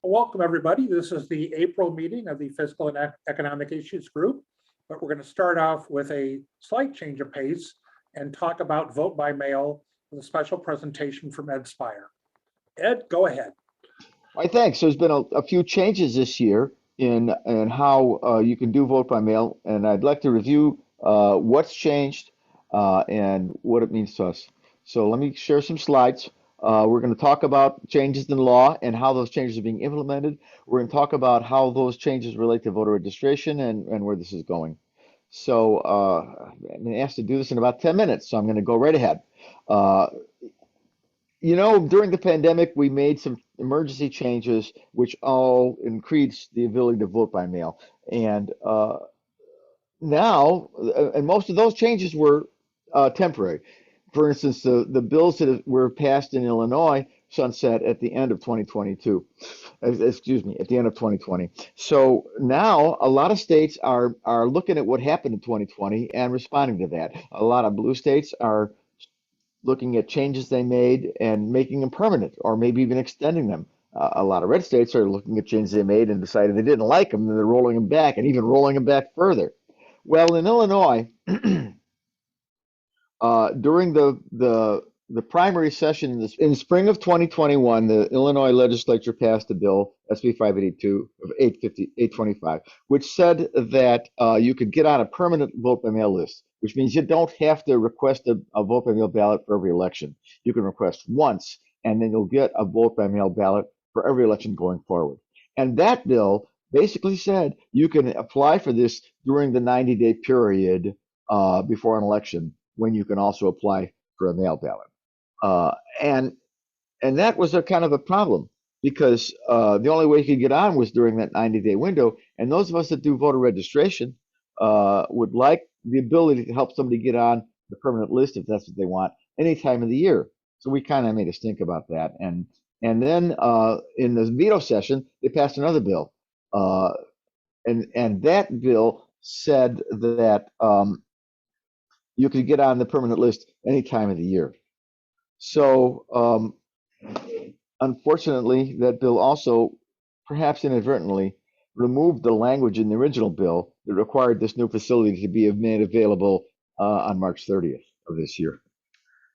Welcome, everybody. This is the April meeting of the Fiscal and Economic Issues Group, but we're going to start off with a slight change of pace and talk about vote by mail with a special presentation from Ed Spire. Ed, go ahead. Why, thanks. There's been a few changes this year in how you can do vote by mail, and I'd like to review what's changed and what it means to us. So let me share some slides. We're going to talk about changes in law and how those changes are being implemented. We're going to talk about how those changes relate to voter registration and where this is going. So I'm been asked to do this in about 10 minutes, so I'm going to go right ahead. During the pandemic, we made some emergency changes, which all increased the ability to vote by mail. And now, and most of those changes were temporary. For instance, the bills that were passed in Illinois sunset at the end of 2022. Excuse me, at the end of 2020. So now a lot of states are looking at what happened in 2020 and responding to that. A lot of blue states are looking at changes they made and making them permanent, or maybe even extending them. A lot of red states are looking at changes they made and decided they didn't like them, and they're rolling them back, and even rolling them back further. Well, in Illinois, during the primary session in the spring of 2021, the Illinois legislature passed a bill, SB 582 of 825, which said that you could get on a permanent vote by mail list, which means you don't have to request a vote by mail ballot for every election. You can request once, and then you'll get a vote by mail ballot for every election going forward. And that bill basically said you can apply for this during the 90-day period before an election, when you can also apply for a mail ballot. And that was a kind of a problem, because the only way you could get on was during that 90-day window. And those of us that do voter registration would like the ability to help somebody get on the permanent list, if that's what they want, any time of the year. So we kind of made us think about that. And then in the veto session, they passed another bill. And that bill said that you could get on the permanent list any time of the year. So unfortunately, that bill also, perhaps inadvertently, removed the language in the original bill that required this new facility to be made available on March 30th of this year.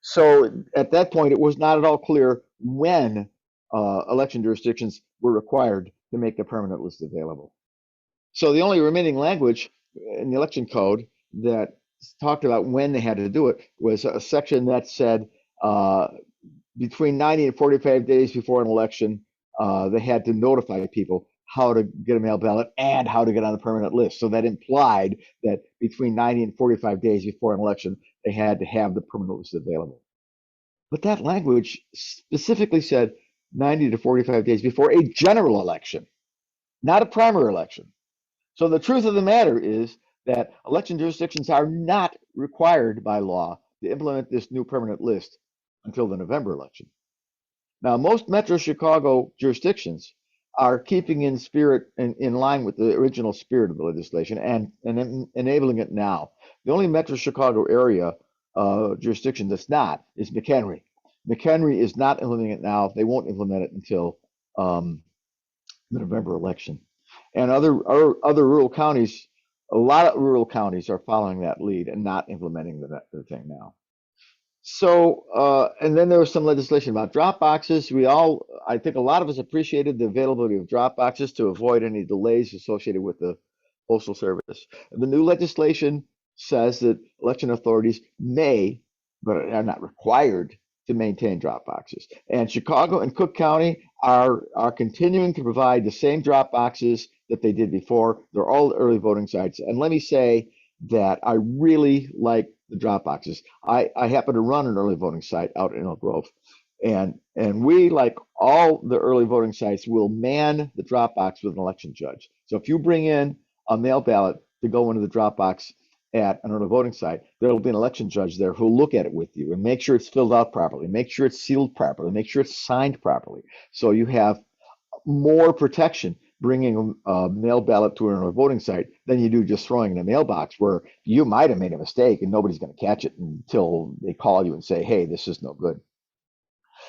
So at that point, it was not at all clear when election jurisdictions were required to make the permanent list available. So the only remaining language in the election code that talked about when they had to do it was a section that said between 90 and 45 days before an election, they had to notify people how to get a mail ballot and how to get on the permanent list. So that implied that between 90 and 45 days before an election, they had to have the permanent list available. But that language specifically said 90 to 45 days before a general election, not a primary election. So the truth of the matter is that election jurisdictions are not required by law to implement this new permanent list until the November election. Now, most Metro Chicago jurisdictions are keeping in spirit, in line with the original spirit of the legislation, and enabling it now. The only Metro Chicago area jurisdiction that's not is McHenry. McHenry is not implementing it now. They won't implement it until the November election. And other rural counties, a lot of rural counties are following that lead and not implementing the thing now. So, and then there was some legislation about drop boxes. I think a lot of us appreciated the availability of drop boxes to avoid any delays associated with the Postal Service. The new legislation says that election authorities may, but are not required, to maintain drop boxes. And Chicago and Cook County are continuing to provide the same drop boxes that they did before. They're all early voting sites. And let me say that I really like the drop boxes. I happen to run an early voting site out in Elk Grove. And we, like all the early voting sites, will man the drop box with an election judge. So if you bring in a mail ballot to go into the drop box at an early voting site, there will be an election judge there who'll look at it with you and make sure it's filled out properly, make sure it's sealed properly, make sure it's signed properly. So you have more protection bringing a mail ballot to an early voting site than you do just throwing in a mailbox, where you might have made a mistake and nobody's going to catch it until they call you and say, hey, this is no good.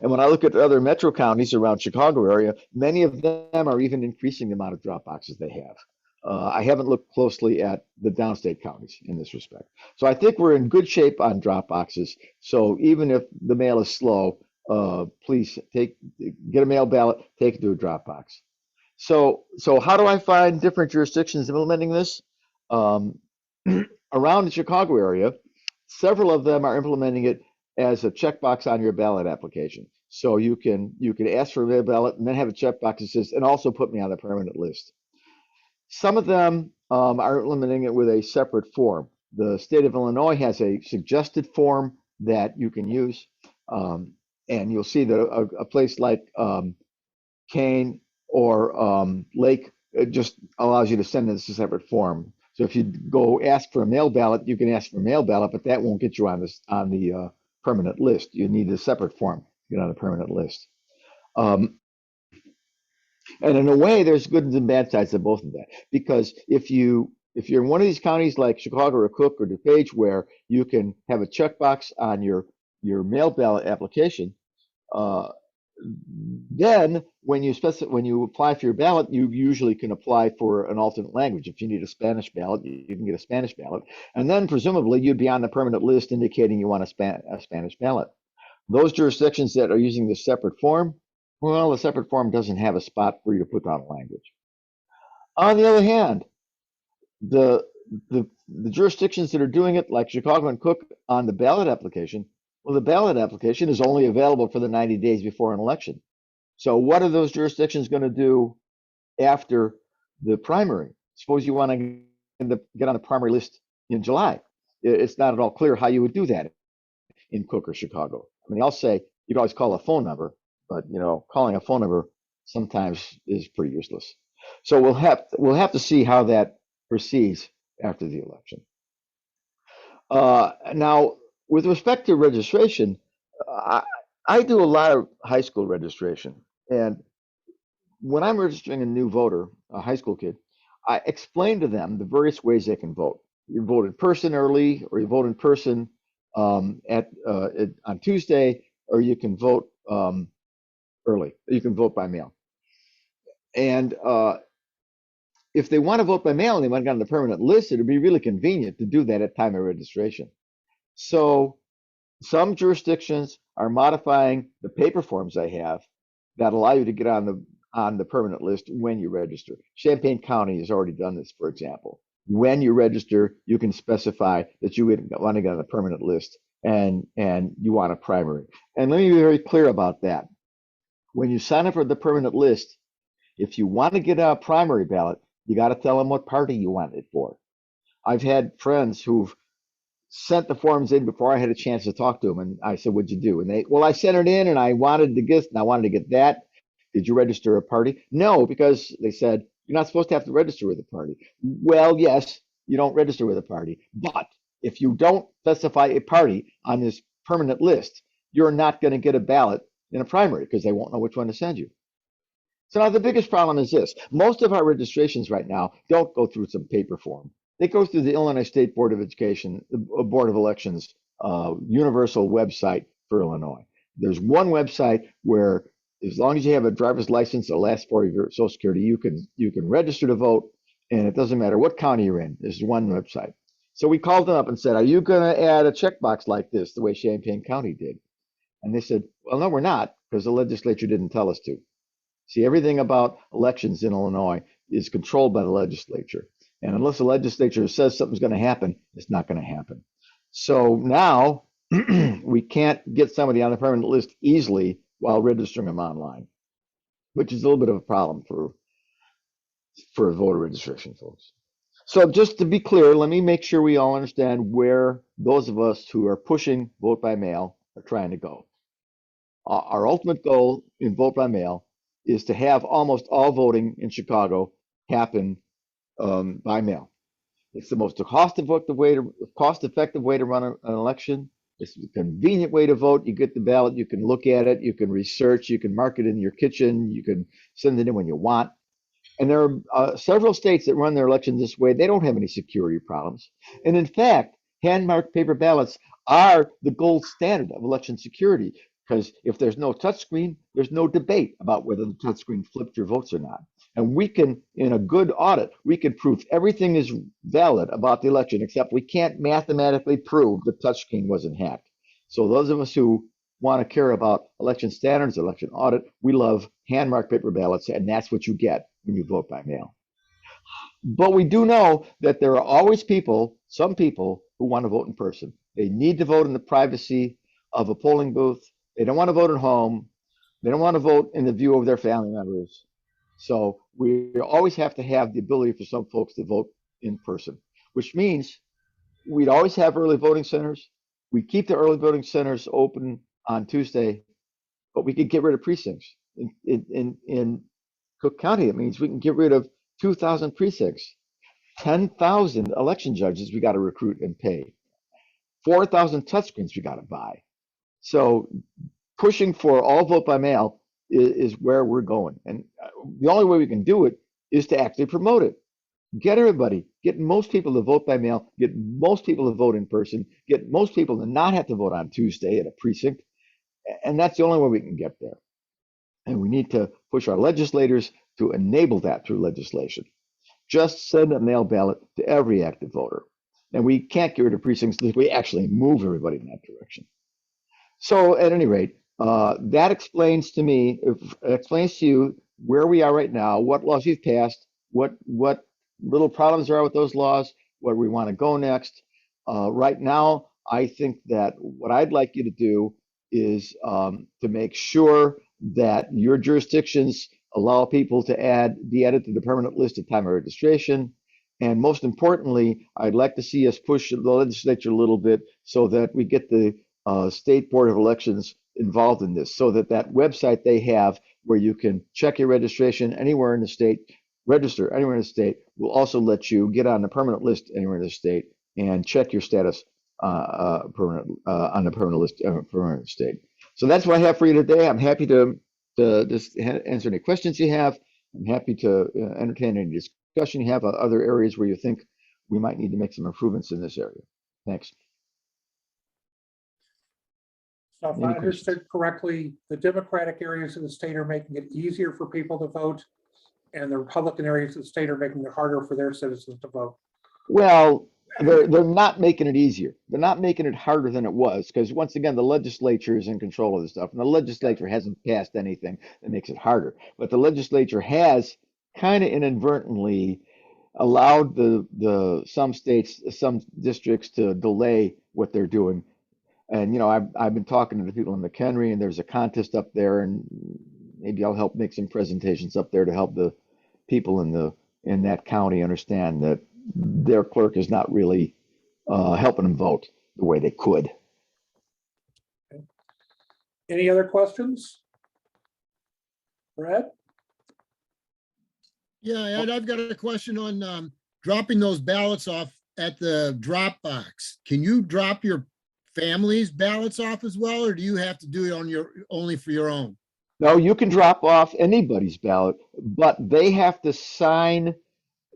And when I look at the other metro counties around Chicago area, many of them are even increasing the amount of drop boxes they have. I haven't looked closely at the downstate counties in this respect. So I think we're in good shape on drop boxes. So even if the mail is slow, please get a mail ballot, take it to a drop box. So how do I find different jurisdictions implementing this? Um, Around the Chicago area, several of them are implementing it as a checkbox on your ballot application. So you can ask for a mail ballot and then have a checkbox that says, and also put me on the permanent list. Some of them are implementing it with a separate form. The state of Illinois has a suggested form that you can use. And you'll see that a place like Kane or Lake, it just allows you to send this a separate form. So if you go ask for a mail ballot, you can ask for a mail ballot, but that won't get you on the permanent list. You need a separate form to get on the permanent list. Um, and in a way, there's good and bad sides to both of that. Because if you're in one of these counties like Chicago or Cook or DuPage, where you can have a checkbox on your mail ballot application, then when you apply for your ballot, you usually can apply for an alternate language. If you need a Spanish ballot, you can get a Spanish ballot, and then presumably you'd be on the permanent list indicating you want a Spanish ballot. Those jurisdictions that are using the separate form, well, the separate form doesn't have a spot for you to put down a language. On the other hand, the jurisdictions that are doing it, like Chicago and Cook, on the ballot application, well, the ballot application is only available for the 90 days before an election. So what are those jurisdictions going to do after the primary? Suppose you want to get on the primary list in July. It's not at all clear how you would do that in Cook or Chicago. I mean, I'll say you can always call a phone number, but calling a phone number sometimes is pretty useless. So we'll have to see how that proceeds after the election. Now, with respect to registration, I do a lot of high school registration. And when I'm registering a new voter, a high school kid, I explain to them the various ways they can vote. You vote in person early, or you vote in person on Tuesday, or you can vote early. You can vote by mail. And if they want to vote by mail and they want to get on the permanent list, it would be really convenient to do that at time of registration. So some jurisdictions are modifying the paper forms they have that allow you to get on the permanent list when you register. Champaign County has already done this, for example. When you register, you can specify that you want to get on the permanent list and you want a primary. And let me be very clear about that. When you sign up for the permanent list, if you want to get a primary ballot, you got to tell them what party you want it for. I've had friends who've sent the forms in before I had a chance to talk to them, and I said, "What'd you do?" And well, I sent it in, and I wanted to get, that. Did you register a party? No, because they said you're not supposed to have to register with a party. Well, yes, you don't register with a party, but if you don't specify a party on this permanent list, you're not going to get a ballot in a primary because they won't know which one to send you. So now the biggest problem is this. Most of our registrations right now don't go through some paper form. They go through the Illinois State Board of Education, Board of Elections, universal website for Illinois. There's one website where, as long as you have a driver's license that lasts for your Social Security, you can register to vote, and it doesn't matter what county you're in. There's one website. So we called them up and said, "Are you going to add a checkbox like this, the way Champaign County did?" And they said, "Well, no, we're not, because the legislature didn't tell us to." See, everything about elections in Illinois is controlled by the legislature. And unless the legislature says something's going to happen, it's not going to happen. So now we can't get somebody on the permanent list easily while registering them online, which is a little bit of a problem for voter registration, folks. So just to be clear, let me make sure we all understand where those of us who are pushing vote by mail are trying to go. Our ultimate goal in vote by mail is to have almost all voting in Chicago happen by mail. It's the most cost-effective way to run an election. It's a convenient way to vote. You get the ballot, you can look at it, you can research, you can mark it in your kitchen, you can send it in when you want. And there are several states that run their elections this way. They don't have any security problems. And in fact, hand-marked paper ballots are the gold standard of election security, Because if there's no touchscreen, there's no debate about whether the touchscreen flipped your votes or not. And we can, in a good audit, we can prove everything is valid about the election, except we can't mathematically prove the touchscreen wasn't hacked. So those of us who want to care about election standards, election audit, we love hand-marked paper ballots, and that's what you get when you vote by mail. But we do know that there are always people, some people, who want to vote in person. They need to vote in the privacy of a polling booth. They don't want to vote at home. They don't want to vote in the view of their family members. So we always have to have the ability for some folks to vote in person, which means we'd always have early voting centers. We keep the early voting centers open on Tuesday, but we could get rid of precincts. In Cook County, it means we can get rid of 2,000 precincts, 10,000 election judges we got to recruit and pay, 4,000 touchscreens we got to buy. So pushing for all vote by mail is where we're going. And the only way we can do it is to actually promote it. Get everybody, get most people to vote by mail, get most people to vote in person, get most people to not have to vote on Tuesday at a precinct. And that's the only way we can get there. And we need to push our legislators to enable that through legislation. Just send a mail ballot to every active voter. And we can't get rid of precincts unless we actually move everybody in that direction. So at any rate, that explains to me, explains to you where we are right now, what laws we've passed, what little problems there are with those laws, where we want to go next. Right now, I think that what I'd like you to do is to make sure that your jurisdictions allow people to be added to the permanent list at time of registration. And most importantly, I'd like to see us push the legislature a little bit so that we get the State Board of Elections involved in this, so that website they have where you can check your registration anywhere in the state, register anywhere in the state, will also let you get on the permanent list anywhere in the state and check your status on the permanent list permanent state. So that's what I have for you today. I'm happy to just answer any questions you have. I'm happy to entertain any discussion you have on other areas where you think we might need to make some improvements in this area. Thanks. So if I understood correctly, the Democratic areas of the state are making it easier for people to vote, and the Republican areas of the state are making it harder for their citizens to vote. Well, they're not making it easier. They're not making it harder than it was, because once again, the legislature is in control of this stuff, and the legislature hasn't passed anything that makes it harder. But the legislature has kind of inadvertently allowed some states, some districts to delay what they're doing. And I've been talking to the people in McHenry, and there's a contest up there, and maybe I'll help make some presentations up there to help the people in that county understand that their clerk is not really helping them vote the way they could. Okay. Any other questions? Brad? Yeah, Ed, I've got a question on dropping those ballots off at the drop box. Can you drop your family's ballots off as well, or do you have to do it only for your own? No, you can drop off anybody's ballot, but they have to sign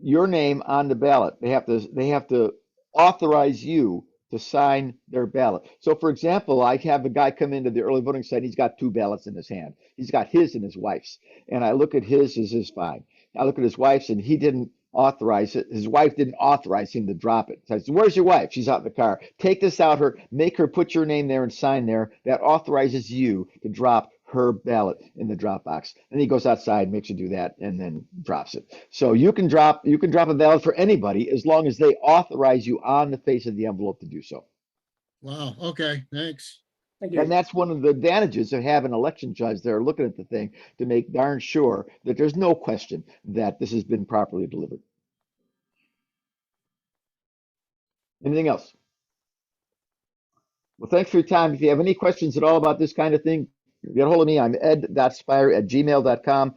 your name on the ballot. They have to authorize you to sign their ballot. So for example, I have a guy come into the early voting site. He's got 2 ballots in his hand. He's got his and his wife's. And I look at his as his fine. I look at his wife's, and he didn't authorize it. His wife didn't authorize him to drop it. So I said, "Where's your wife?" She's out in the car. Take this out, make her put your name there and sign there. That authorizes you to drop her ballot in the drop box. And he goes outside, makes you do that, and then drops it. So you can drop a ballot for anybody as long as they authorize you on the face of the envelope to do so. Wow. Okay. Thanks. Thank you. And that's one of the advantages of having an election judge there looking at the thing to make darn sure that there's no question that this has been properly delivered. Anything else? Well, thanks for your time. If you have any questions at all about this kind of thing, get a hold of me. I'm ed.spire@gmail.com.